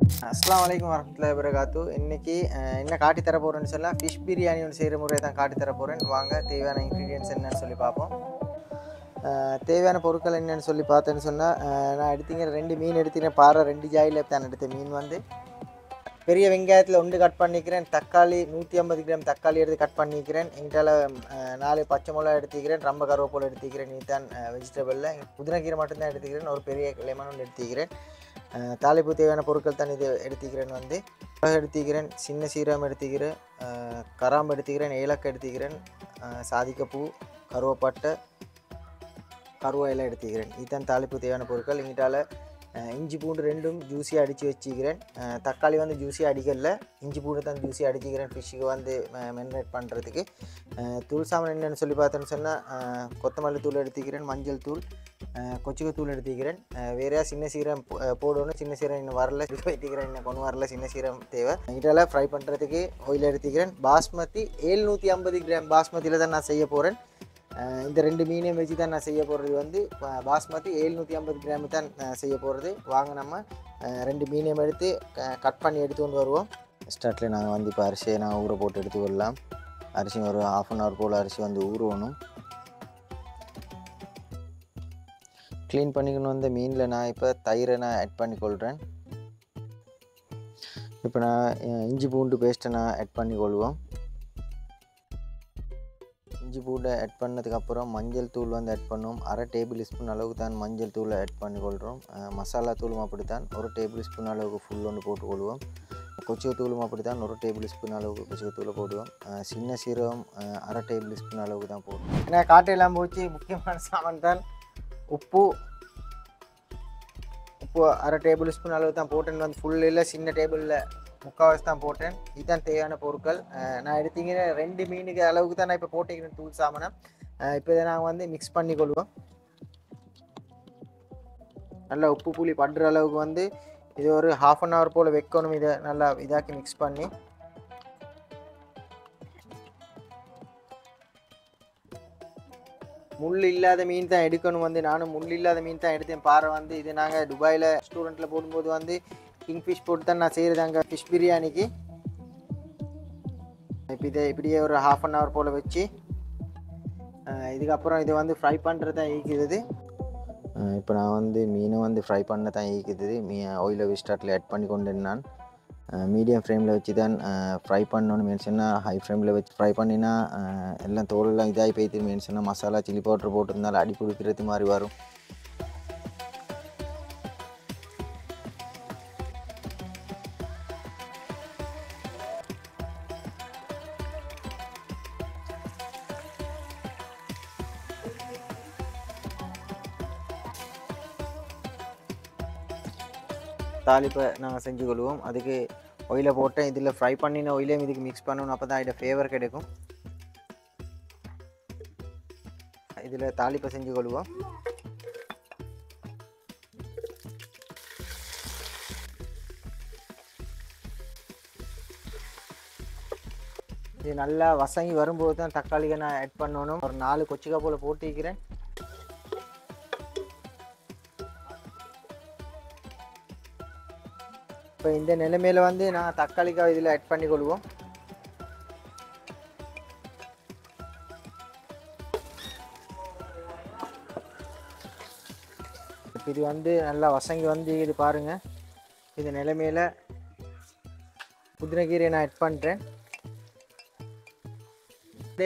அஸ்ஸலாமு அலைக்கும் வரஹ்மத்துல்லாஹி வபரகாத்து. இன்னைக்கு என்ன காட்டி தர போறேன்னு சொன்னா ஃபிஷ் பிரியாணி ஒன்று செய்கிற முறையை தான் காட்டி தர போகிறேன். வாங்க தேவையான இன்க்ரீடியன்ஸ் என்னன்னு சொல்லி பார்ப்போம். தேவையான பொருட்கள் என்னன்னு சொல்லி பார்த்தேன்னு சொன்னால் நான் எடுத்தீங்க 2 மீன் எடுத்தீங்கன்னா பாறை 2 ஜாயில் தான் எடுத்த மீன் வந்து பெரிய வெங்காயத்தில் ஒன்று கட் பண்ணிக்கிறேன். தக்காளி 150 கிராம் தக்காளி எடுத்து கட் பண்ணிக்கிறேன். எங்கிட்டால 4 பச்சை மிளகா எடுத்துக்கிறேன். ரொம்ப கருவேப்பிலை எடுத்துக்கிறேன். இதுதான் வெஜிடபிளில் புதினக்கீரை மட்டும்தான் எடுத்துக்கிறேன். ஒரு பெரிய லெமன் ஒன்று எடுத்துக்கிறேன். தாளிப்பு தேவையான பொருட்கள் தான் இது எடுத்துக்கிறேன். வந்து மிளகு எடுத்துக்கிறேன், சின்ன சீரகம் எடுத்துக்கிறேன், கராம்பு எடுத்துக்கிறேன், ஏலக்காய் எடுத்துக்கிறேன், சாதிக்கப்பூ, கருவேப்பட்டை, கருவேலம் எடுத்துக்கிறேன். இதுதான் தாளிப்பு தேவையான பொருட்கள். எங்கிட்டால இஞ்சி பூண்டு ரெண்டும் ஜூஸியாக அடித்து வச்சுக்கிறேன். தக்காளி வந்து ஜூஸியாக அடிக்கல, இஞ்சி பூண்டு தான் ஜூஸியாக அடிச்சிக்கிறேன் ஃபிஷ்ஷுக்கு வந்து மெரினேட் பண்ணுறதுக்கு. தூள் சாமான் என்னென்னு சொல்லி பார்த்தேன்னு சொன்னால் கொத்தமல்லி தூள் எடுத்துக்கிறேன், மஞ்சள் தூள், கொச்சிக்கத்தூள் எடுத்துக்கிறேன். வேறையா சின்ன சீரம் போடணும். சின்ன சீரம் இன்னும் வரல, வைத்திக்கிறேன், இன்னும் கொண்டு வரல. சின்ன சீரம் தேவை. இதெல்லாம் ஃப்ரை பண்ணுறதுக்கு ஆயில் எடுத்துக்கிறேன். பாஸ்மதி 750 கிராம் பாஸ்மதியில் தான் நான் செய்ய போகிறேன். இந்த 2 மீனையும் வச்சு தான் நான் செய்ய போகிறது. வந்து பாஸ்மதி 750 கிராம் தான் செய்ய போகிறது. வாங்க நம்ம 2 மீனையும் எடுத்து கட் பண்ணி எடுத்து கொண்டு வருவோம். ஸ்டார்ட்லேயே நாங்கள் வந்து இப்போ அரிசியை நாங்கள் ஊற போட்டு எடுத்து வரலாம். அரிசி ஒரு 1/2 hour போல் அரிசி வந்து ஊறணும். க்ளீன் பண்ணிக்கணும். வந்த மீனில் நான் இப்போ தயிரை நான் ஆட் பண்ணிக்கொள்கிறேன். இப்போ நான் இஞ்சி பூண்டு பேஸ்ட்டை நான் ஆட் பண்ணிக்கொள்வோம். இஞ்சி பூண்டை ஆட் பண்ணதுக்கப்புறம் மஞ்சள் தூள் வந்து ஆட் பண்ணுவோம். 1/2 டேபிள் ஸ்பூன் அளவுக்கு தான் மஞ்சள் தூளை ஆட் பண்ணிக்கொள்கிறோம். மசாலா தூளும் அப்படித்தான் 1 டேபிள் ஸ்பூன் அளவுக்கு ஃபுல் ஒன்று போட்டுக்கொள்வோம். கொச்சிக்கத்தூளும் அப்படித்தான் 1 டேபிள் ஸ்பூன் அளவுக்கு கொச்சிக்கத்தூளை போடுவோம். சின்ன சீரகம் 1/2 டேபிள் ஸ்பூன் அளவுக்கு தான் போடுவோம். ஏன்னா காட்டையெல்லாம் போச்சு. முக்கியமான சாமான் தான் உப்பு 1/2 டேபிள் ஸ்பூன் அளவு தான் போட்டேன். வந்து ஃபுல்லில் சின்ன டேபிளில் முக்கால்வாசி தான் போட்டேன். இதுதான் தேவையான பொருட்கள். நான் எடுத்தீங்கன்னா 2 மீனுக்கு அளவுக்கு தான் நான் இப்போ போட்டிக்கிறேன் தூள் சாமானை. இப்போ இதை நாங்கள் வந்து மிக்ஸ் பண்ணிக்கொள்வோம். நல்லா உப்பு புளி படுற அளவுக்கு வந்து இது ஒரு 1/2 hour போல் வைக்கணும். இதை நல்லா இதாக்கி மிக்ஸ் பண்ணி முள் இல்லாத மீன் தான் எடுக்கணும். வந்து நானும் முள் இல்லாத மீன் தான் எடுத்தேன். பாறை வந்து இது நாங்கள் துபாயில் ரெஸ்டாரண்ட்டில் போடும்போது வந்து கிங்ஃபிஷ் போட்டு தான் நான் செய்கிறது அங்கே ஃபிஷ் பிரியாணிக்கு. இப்போ இதை இப்படியே ஒரு 1/2 hour போல் வச்சு இதுக்கப்புறம் இதை வந்து ஃப்ரை பண்ணுறது தான் ஈக்குது. இப்போ நான் வந்து மீனை வந்து ஃப்ரை பண்ண தான் ஈக்குது. ஆயிலை ஸ்டார்ட்டில் ஆட் பண்ணி கொண்டு நான் மீடியம் ஃப்ளேமில் வச்சு தான் ஃப்ரை பண்ணணும்னு மீன் சொன்னால் ஹை ஃப்ளேமில் வச்சு ஃப்ரை பண்ணினா எல்லாம் தோலெல்லாம் இதாகி போய்த்து மீன் சொன்னால் மசாலா சில்லி பவுடர் போட்டிருந்தாலும் அடி பிடிக்கிறது மாதிரி வரும். தாளிப்பை நாங்கள் செஞ்சு கொள்வோம். அதுக்கு ஆயிலை போட்டேன். இதில் ஃப்ரை பண்ணின ஆயிலையும் இதுக்கு மிக்ஸ் பண்ணணும். அப்போ தான் இதோட ஃப்ளேவர் கிடைக்கும். இதில் தாளிப்பை செஞ்சு கொள்வோம். இது நல்லா வசங்கி வரும்போது தான் தக்காளியை நான் ஆட் பண்ணணும். ஒரு 4 கொச்சிக்காய் போல் போட்டிக்கிறேன். இப்போ இந்த நிலைமையில் வந்து நான் தக்காளிக்காய் இதில் ஆட் பண்ணி கொள்வோம். இப்போ இது வந்து நல்லா வசங்கி வந்து இது பாருங்கள். இந்த நிலைமையில் புதினக்கீரையை நான் ஆட் பண்ணுறேன்.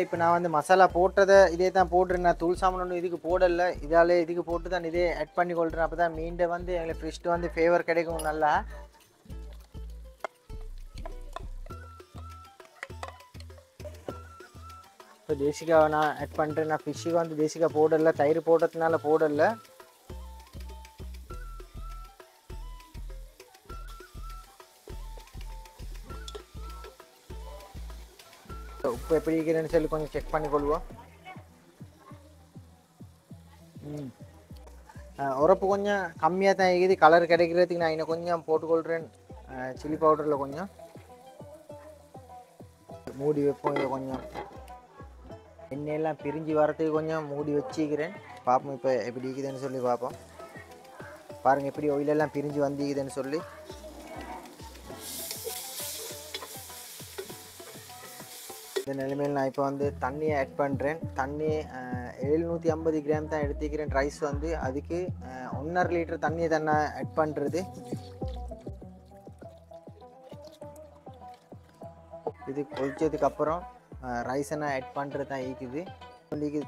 இப்போ நான் வந்து மசாலா போட்டதை இதே தான் போடுறேன். நான் தூள் சாமான் ஒன்று இதுக்கு போடலை. இதால் இதுக்கு போட்டு தான் இதே ஆட் பண்ணி கொள்கிறேன். அப்போ தான் மீண்டை வந்து எங்களுக்கு ஃபிஷ்ட்டு வந்து ஃபேவர் கிடைக்கும் நல்லா. இப்போ தேசிக்காவை நான் ஆட் பண்ணுறேன். நான் ஃபிஷ்ஷுக்கு வந்து தேசிக்காய் போடலை. தயிர் போடுறதுனால போடலை. உப்பு எப்படி இருக்கிறேன்னு சொல்லி கொஞ்சம் செக் பண்ணிக்கொள்வோம். உரப்பு கொஞ்சம் கம்மியாக தான் இருக்குது. கலர் கிடைக்கிறதுக்கு நான் இன்னும் கொஞ்சம் போட்டுக்கொள்கிறேன். சில்லி பவுடரில் கொஞ்சம் மூடி வைப்போம். இதை கொஞ்சம் எண்ணெயெல்லாம் பிரிஞ்சு வரத்துக்கு கொஞ்சம் மூடி வச்சுக்கிறேன். பார்ப்போம் இப்போ எப்படி இருக்குதுன்னு சொல்லி பார்ப்போம். பாருங்கள் எப்படி ஆயிலெல்லாம் பிரிஞ்சு வந்துக்குதுன்னு சொல்லி. இந்த நிலைமையில் நான் இப்போ வந்து தண்ணியை ஆட் பண்ணுறேன். தண்ணி 750 கிராம் தான் எடுத்துக்கிறேன். ரைஸ் வந்து அதுக்கு 1.5 லிட்டர் தண்ணியை தான் நான் ஆட் பண்ணுறது. இது கொதிச்சதுக்கப்புறம் ரைஸை நான் ஆட் பண்ணுறது தான் ஈக்குது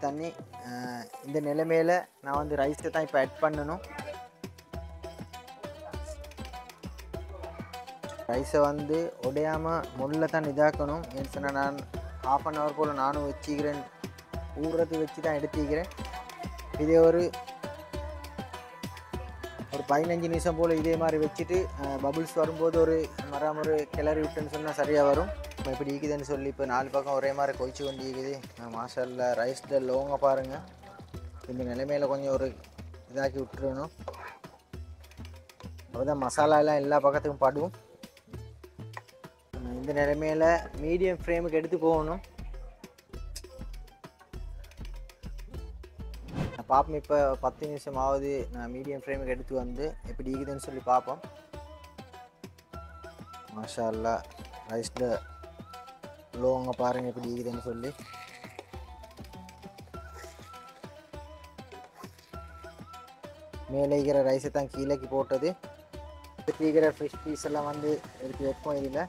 தண்ணி. இந்த நிலைமையில் நான் வந்து ரைஸை தான் இப்போ ஆட் பண்ணணும். ரைஸை வந்து உடையாமல் முள்ள தான் இதாக்கணும். ஏன்னு சொன்னால் நான் 1/2 hour போல் நானும் வச்சுக்கிறேன், ஊறுறது வச்சு தான் எடுத்துக்கிறேன். இதே ஒரு 15 நிமிஷம் போல் இதே மாதிரி வச்சுட்டு பபுள்ஸ் வரும்போது ஒரு கிளறி விட்டுன்னு சொன்னால் சரியாக வரும். இப்போ இப்படி இருக்குதுன்னு சொல்லி இப்போ 4 பக்கம் ஒரே மாதிரி கொதிச்சு கொண்டு இருக்குது. மாஷால்லா ரைஸில் லோங்க பாருங்கள். இந்த நிலைமையில் கொஞ்சம் ஒரு இதாக்கி விட்டுறணும். அப்போதான் மசாலாலாம் எல்லா பக்கத்துக்கும் படும். இந்த நிலைமையில் மீடியம் ஃப்ளேமுக்கு எடுத்து போகணும். பார்ப்போம். இப்போ 10 நிமிஷம் ஆகுது. நான் மீடியம் ஃப்ளேமுக்கு எடுத்து வந்து எப்படி இருக்குதுன்னு சொல்லி பார்ப்போம். மாஷால்லா ரைஸில் லோங்க பாருங்கள் எப்படி இருக்குதுன்னு சொல்லி. மேலே இருக்கிற ரைஸை தான் கீழேக்கு போட்டது. இருக்கிற ஃபிஷ் பீஸ் எல்லாம் வந்து எடுத்து வைப்போம். இதில்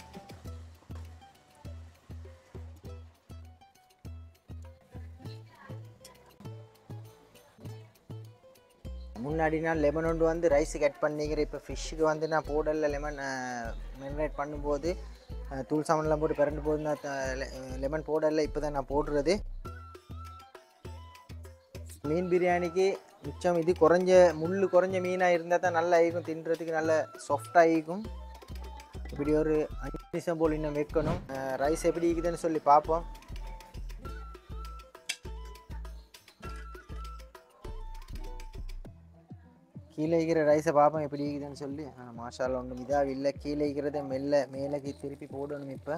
முன்னாடி நான் லெமன் ஒன்று வந்து ரைஸுக்கு ஆட் பண்ணிக்கிறேன். இப்போ ஃபிஷ்ஷுக்கு வந்து நான் போடல. லெமன் மெரினேட் பண்ணும்போது தூள் சாமான்லாம் போட்டு பிறண்டு போது நான் லெமன் போடல. இப்போ தான் நான் போடுறது. மீன் பிரியாணிக்கு மிச்சம் இது குறைஞ்ச மீனாக இருந்தால் தான் நல்லா ஆகிக்கும், தின்றதுக்கு நல்ல சாஃப்டாக ஆகிக்கும். இப்படி ஒரு 5 நிமிஷம் போல் இன்னும் வைக்கணும். ரைஸ் எப்படி இருக்குதுன்னு சொல்லி பார்ப்போம். கீழே இருக்கிற ரைஸை பார்ப்போம் எப்படி இருக்குதுன்னு சொல்லி. மாஷால்லா ஒன்றும் இதாக இல்லை. கீழே இருக்கிறத மேலேக்கு திருப்பி போடணும். இப்போ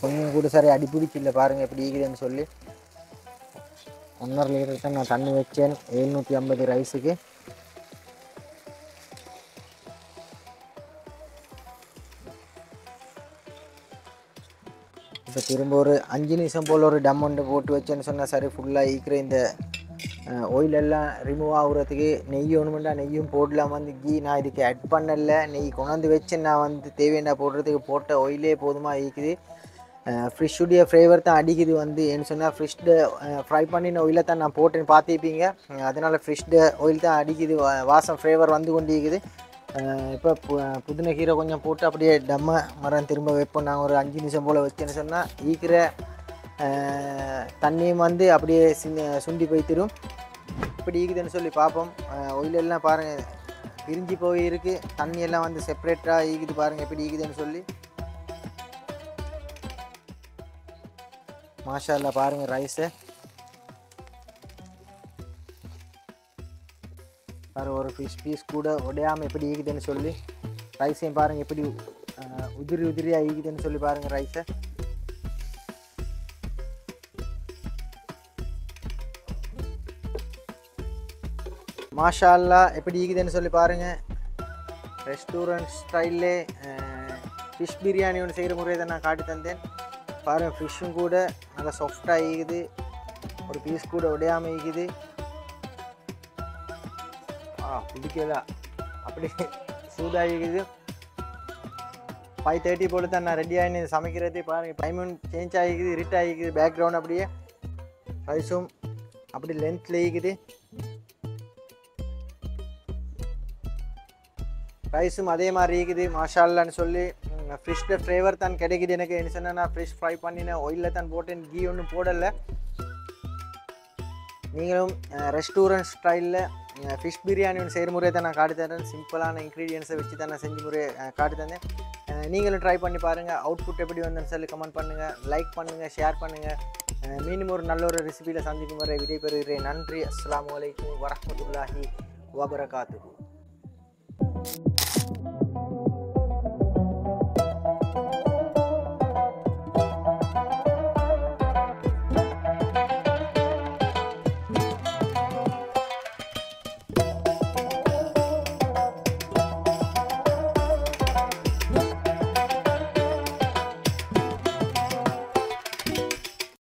கொஞ்சம் கூட சரி அடிப்பிடிச்சு இல்லை. பாருங்கள் எப்படி இருக்குதுன்னு சொல்லி. 1.5 லிட்டர் தான் நான் தண்ணி வச்சேன் 750 ரைஸுக்கு. இப்போ திரும்ப ஒரு 5 நிமிஷம் போல் ஒரு டம் ஒன்று போட்டு வச்சேன்னு சொன்னால் சரி ஃபுல்லாக ஈக்கிற இந்த ஆயிலெல்லாம் ரிமூவ் ஆகுறதுக்கு நெய் ஒன்றுமெண்டா நெய்யும் போடலாம். வந்து கீ நான் இதுக்கு ஆட் பண்ணல. நெய் கொண்டாந்து வச்சு நான் வந்து தேவையான போடுறதுக்கு போட்ட ஆயிலே போதுமாக ஈக்குது. ஃபிஷ்ஷுடைய ஃப்ளேவர் தான் அடிக்குது. வந்து ஏன்னு சொன்னால் ஃபிஷ்டு ஃப்ரை பண்ணின ஆயிலை தான் நான் போட்டேன்னு பார்த்துப்பீங்க. அதனால் ஃபிஷ்டு ஆயில் தான் அடிக்குது. வாசம் ஃப்ளேவர் வந்து கொண்டு இருக்குது. இப்போ புதின கீரை கொஞ்சம் போட்டு அப்படியே மரம் திரும்ப வைப்போம். நான் ஒரு 5 நிமிஷம் போல் வச்சேன்னு சொன்னால் ஈக்கிற தண்ணியும் வந்து அப்படியே சுண்டி போய்த்திரும். இப்படி ஈக்குதுன்னு சொல்லி பார்ப்போம். ஆயிலெல்லாம் பாருங்கள் பிரிஞ்சு போயிருக்கு. தண்ணியெல்லாம் வந்து செப்பரேட்டாக ஈக்குது. பாருங்கள் எப்படி ஈக்குதுன்னு சொல்லி. மாஷால்லா பாருங்கள் ரைஸை பாருங்கள். ஒரு ஃபிஷ் பீஸ் கூட உடையாமல் எப்படி ஈக்குதுன்னு சொல்லி. ரைஸையும் பாருங்கள் எப்படி உதிரியாக ஈக்குதுன்னு சொல்லி பாருங்கள் ரைஸை. மாஷால்லா எப்படி ஈக்குதுன்னு சொல்லி பாருங்கள். ரெஸ்டாரண்ட் ஸ்டைல்லே ஃபிஷ் பிரியாணி ஒன்று செய்கிற முறையை தான் நான் காட்டி தந்தேன். பாருங்கள் ஃபிஷ்ஷும் கூட நல்லா சாஃப்டாக ஈக்குது. ஒரு பீஸ் கூட உடையாமல் ஈக்குது. பிடிக்கல அப்படி சூடாகிக்குது. 5:30 போல தான் நான் ரெடி ஆகி சமைக்கிறது. பாருங்கள் டைமும் சேஞ்ச் ஆகிக்குது, இருட் ஆகிக்குது. பேக்ரவுண்ட் அப்படியே ரைஸும் அப்படி லென்த்தில் ஈக்குது. ரைஸும் அதே மாதிரி ஈக்குது. மாஷால்லான்னு சொல்லி ஃபிஷ்ஷோட ஃப்ளேவர் தான் கிடைக்குது எனக்கு. என்ன சொன்னால் நான் ஃபிஷ் ஃப்ரை பண்ணினேன், ஆயிலில் தான் போட்டேன், கீ ஒன்றும் போடலை. நீங்களும் ரெஸ்டாரண்ட் ஸ்டைலில் ஃபிஷ் பிரியாணி ஒன்று செய்கிற முறையை தான் நான் காட்டி தரேன். சிம்பிளான இன்க்ரீடியன்ஸை வச்சு தான் நான் செஞ்ச முறையை காட்டி தந்தேன். நீங்களும் ட்ரை பண்ணி பாருங்கள். அவுட்புட் எப்படி வந்தேன்னு சொல்லி கமெண்ட் பண்ணுங்கள், லைக் பண்ணுங்கள், ஷேர் பண்ணுங்கள். மீண்டும் ஒரு நல்ல ஒரு ரெசிபியில் சந்திக்கும் வரை விடைபெறுகிறேன். நன்றி. அஸ்ஸலாமு அலைக்கும் வரஹ்மத்துல்லாஹி வபரகாத்துஹு.